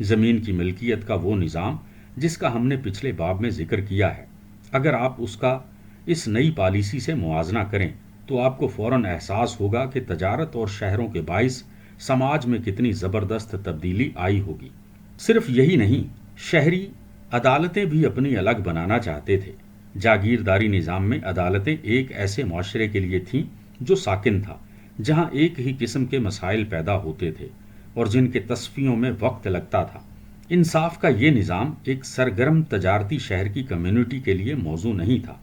زمین کی ملکیت کا وہ نظام جس کا ہم نے پچھلے باب میں ذکر کیا ہے، اگر آپ اس کا اس نئی پالیسی سے موازنہ کریں تو آپ کو فوراً احساس ہوگا کہ تجارت اور شہروں کے باعث سماج میں کتنی زبردست تبدیلی آئی ہوگی۔ صرف یہی نہیں، شہری عدالتیں بھی اپنی الگ بنانا چاہتے تھے۔ جاگیرداری نظام میں عدالتیں ایک ایسے معاشرے کے لیے تھیں جو ساکن تھا، جہاں ایک ہی قسم کے مسائل پیدا ہوتے تھے اور جن کے تصفیوں میں وقت لگتا تھا۔ انصاف کا یہ نظام ایک سرگرم تجارتی شہر کی کمیونٹی کے لیے موزوں نہیں تھا۔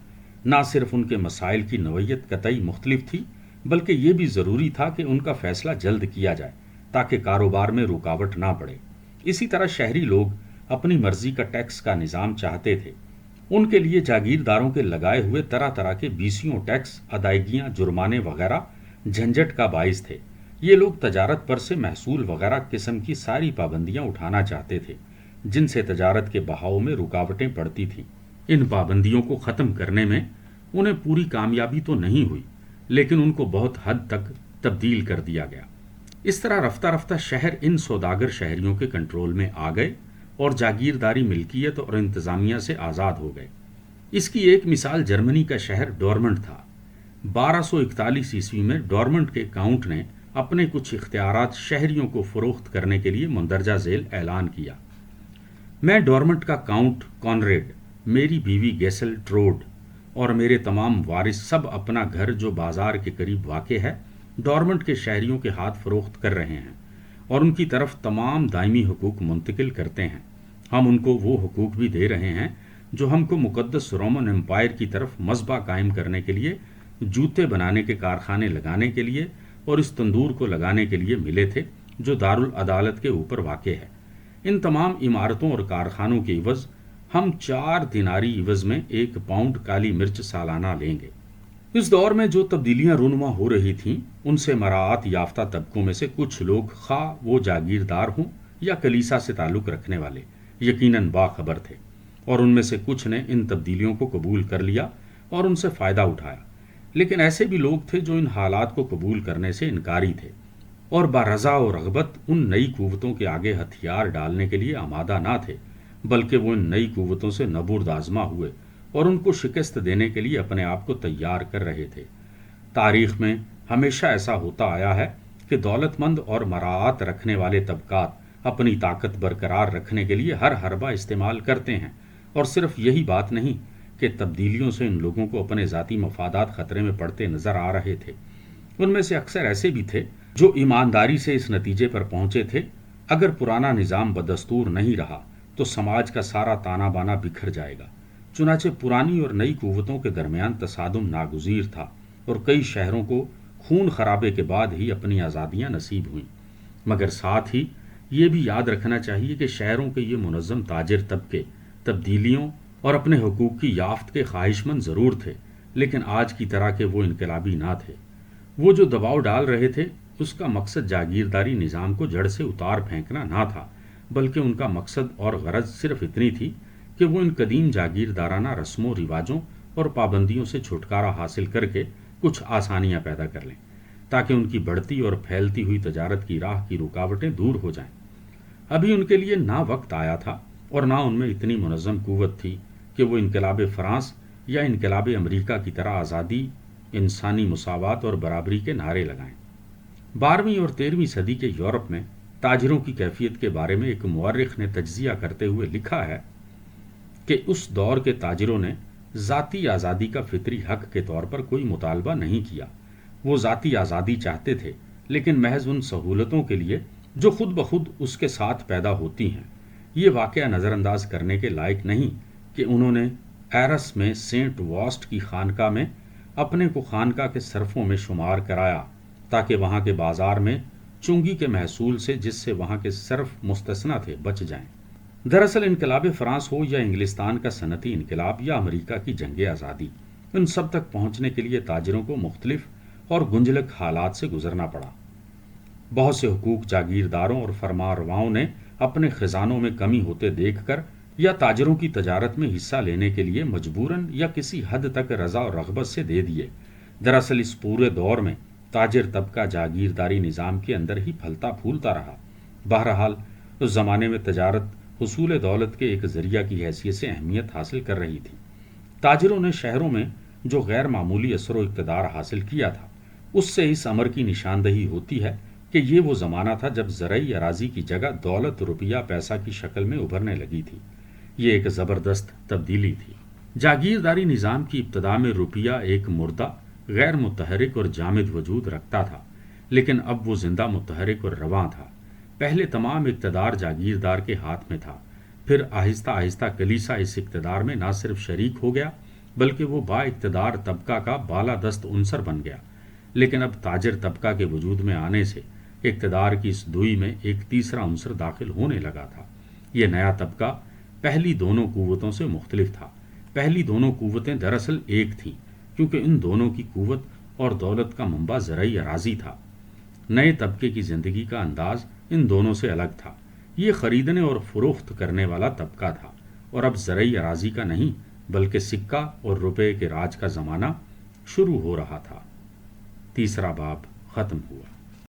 نہ صرف ان کے مسائل کی نوعیت قطعی مختلف تھی، بلکہ یہ بھی ضروری تھا کہ ان کا فیصلہ جلد کیا جائے تاکہ کاروبار میں رکاوٹ نہ پڑے۔ اسی طرح شہری لوگ اپنی مرضی کا ٹیکس کا نظام چاہتے تھے۔ ان کے لیے جاگیرداروں کے لگائے ہوئے طرح طرح کے بیسیوں ٹیکس، ادائیگیاں، جرمانے وغیرہ جھنجھٹ کا باعث تھے۔ یہ لوگ تجارت پر سے محصول وغیرہ قسم کی ساری پابندیاں اٹھانا چاہتے تھے جن سے تجارت کے بہاؤ میں رکاوٹیں پڑتی تھیں۔ ان پابندیوں کو ختم کرنے میں انہیں پوری کامیابی تو نہیں ہوئی، لیکن ان کو بہت حد تک تبدیل کر دیا گیا۔ اس طرح رفتہ رفتہ شہر ان سوداگر شہریوں کے کنٹرول میں آ گئے اور جاگیرداری ملکیت اور انتظامیہ سے آزاد ہو گئے۔ اس کی ایک مثال جرمنی کا شہر ڈورمنٹ تھا۔ 1241 عیسوی میں ڈورمنٹ کے کاؤنٹ نے اپنے کچھ اختیارات شہریوں کو فروخت کرنے کے لیے مندرجہ ذیل اعلان کیا: میں ڈورمنٹ کا کاؤنٹ کانریڈ، میری بیوی گیسل ٹروڈ اور میرے تمام وارث سب اپنا گھر جو بازار کے قریب واقع ہے ڈورمنٹ کے شہریوں کے ہاتھ فروخت کر رہے ہیں اور ان کی طرف تمام دائمی حقوق منتقل کرتے ہیں۔ ہم ان کو وہ حقوق بھی دے رہے ہیں جو ہم کو مقدس رومن امپائر کی طرف مذبح قائم کرنے کے لیے، جوتے بنانے کے کارخانے لگانے کے لیے اور اس تندور کو لگانے کے لیے ملے تھے جو دارالعدالت کے اوپر واقع ہے۔ ان تمام عمارتوں اور کارخانوں کے عوض ہم 4 دیناری عوض میں 1 پاؤنڈ کالی مرچ سالانہ لیں گے۔ اس دور میں جو تبدیلیاں رونما ہو رہی تھیں ان سے مراعات یافتہ طبقوں میں سے کچھ لوگ، خواہ وہ جاگیردار ہوں یا کلیسا سے تعلق رکھنے والے، یقیناً باخبر تھے، اور ان میں سے کچھ نے ان تبدیلیوں کو قبول کر لیا اور ان سے فائدہ اٹھایا۔ لیکن ایسے بھی لوگ تھے جو ان حالات کو قبول کرنے سے انکاری تھے اور برضا و رغبت ان نئی قوتوں کے آگے ہتھیار ڈالنے کے لیے آمادہ نہ تھے، بلکہ وہ ان نئی قوتوں سے نبرد آزما ہوئے اور ان کو شکست دینے کے لیے اپنے آپ کو تیار کر رہے تھے۔ تاریخ میں ہمیشہ ایسا ہوتا آیا ہے کہ دولت مند اور مراعات رکھنے والے طبقات اپنی طاقت برقرار رکھنے کے لیے ہر حربہ استعمال کرتے ہیں، اور صرف یہی بات نہیں کہ تبدیلیوں سے ان لوگوں کو اپنے ذاتی مفادات خطرے میں پڑتے نظر آ رہے تھے۔ ان میں سے اکثر ایسے بھی تھے جو ایمانداری سے اس نتیجے پر پہنچے تھے: اگر پرانا نظام بدستور نہیں رہا تو سماج کا سارا تانا بانا بکھر جائے گا۔ چنانچہ پرانی اور نئی قوتوں کے درمیان تصادم ناگزیر تھا اور کئی شہروں کو خون خرابے کے بعد ہی اپنی آزادیاں نصیب ہوئیں۔ مگر ساتھ ہی یہ بھی یاد رکھنا چاہیے کہ شہروں کے یہ منظم تاجر طبقے تبدیلیوں اور اپنے حقوق کی یافت کے خواہش مند ضرور تھے، لیکن آج کی طرح کے وہ انقلابی نہ تھے۔ وہ جو دباؤ ڈال رہے تھے اس کا مقصد جاگیرداری نظام کو جڑ سے اتار پھینکنا نہ تھا، بلکہ ان کا مقصد اور غرض صرف اتنی تھی کہ وہ ان قدیم جاگیردارانہ رسم و رواجوں اور پابندیوں سے چھٹکارا حاصل کر کے کچھ آسانیاں پیدا کر لیں تاکہ ان کی بڑھتی اور پھیلتی ہوئی تجارت کی راہ کی رکاوٹیں دور ہو جائیں۔ ابھی ان کے لیے نہ وقت آیا تھا اور نہ ان میں اتنی منظم قوت تھی کہ وہ انقلاب فرانس یا انقلاب امریکہ کی طرح آزادی، انسانی مساوات اور برابری کے نعرے لگائیں۔ 12ویں اور 13ویں صدی کے یورپ میں تاجروں کی کیفیت کے بارے میں ایک مورخ نے تجزیہ کرتے ہوئے لکھا ہے کہ اس دور کے تاجروں نے ذاتی آزادی کا فطری حق کے طور پر کوئی مطالبہ نہیں کیا۔ وہ ذاتی آزادی چاہتے تھے، لیکن محض ان سہولتوں کے لیے جو خود بخود اس کے ساتھ پیدا ہوتی ہیں۔ یہ واقعہ نظر انداز کرنے کے لائق نہیں کہ انہوں نے ایرس میں سینٹ واسٹ کی خانقاہ میں اپنے کو خانقاہ کے صرفوں میں شمار کرایا تاکہ وہاں کے بازار میں چنگی کے محصول سے، جس سے وہاں کے صرف مستثنیٰ تھے، بچ جائیں۔ دراصل انقلاب فرانس ہو یا انگلستان کا صنعتی انقلاب یا امریکہ کی جنگ آزادی، ان سب تک پہنچنے کے لیے تاجروں کو مختلف اور گنجلک حالات سے گزرنا پڑا۔ بہت سے حقوق جاگیرداروں اور فرمانرواؤں نے اپنے خزانوں میں کمی ہوتے دیکھ کر یا تاجروں کی تجارت میں حصہ لینے کے لیے مجبوراً یا کسی حد تک رضا اور رغبت سے دے دیے۔ دراصل اس پورے دور میں تاجر طبقہ جاگیرداری نظام کے اندر ہی پھلتا پھولتا رہا۔ بہرحال اس زمانے میں تجارت حصول دولت کے ایک ذریعہ کی حیثیت سے اہمیت حاصل کر رہی تھی۔ تاجروں نے شہروں میں جو غیر معمولی اثر و اقتدار حاصل کیا تھا، اس سے اس امر کی نشاندہی ہوتی ہے کہ یہ وہ زمانہ تھا جب زرعی اراضی کی جگہ دولت روپیہ پیسہ کی شکل میں ابھرنے لگی تھی۔ یہ ایک زبردست تبدیلی تھی۔ جاگیرداری نظام کی ابتدا میں روپیہ ایک مردہ، غیر متحرک اور جامد وجود رکھتا تھا، لیکن اب وہ زندہ، متحرک اور رواں تھا۔ پہلے تمام اقتدار جاگیردار کے ہاتھ میں تھا، پھر آہستہ آہستہ کلیسا اس اقتدار میں نہ صرف شریک ہو گیا بلکہ وہ با اقتدار طبقہ کا بالادست عنصر بن گیا۔ لیکن اب تاجر طبقہ کے وجود میں آنے سے اقتدار کی اس دوئی میں ایک تیسرا عنصر داخل ہونے لگا تھا۔ یہ نیا طبقہ پہلی دونوں قوتوں سے مختلف تھا۔ پہلی دونوں قوتیں دراصل ایک تھیں، کیونکہ ان دونوں کی قوت اور دولت کا منبع زرعی اراضی تھا۔ نئے طبقے کی زندگی کا انداز ان دونوں سے الگ تھا۔ یہ خریدنے اور فروخت کرنے والا طبقہ تھا، اور اب زرعی اراضی کا نہیں بلکہ سکہ اور روپے کے راج کا زمانہ شروع ہو رہا تھا۔ تیسرا باب ختم ہوا۔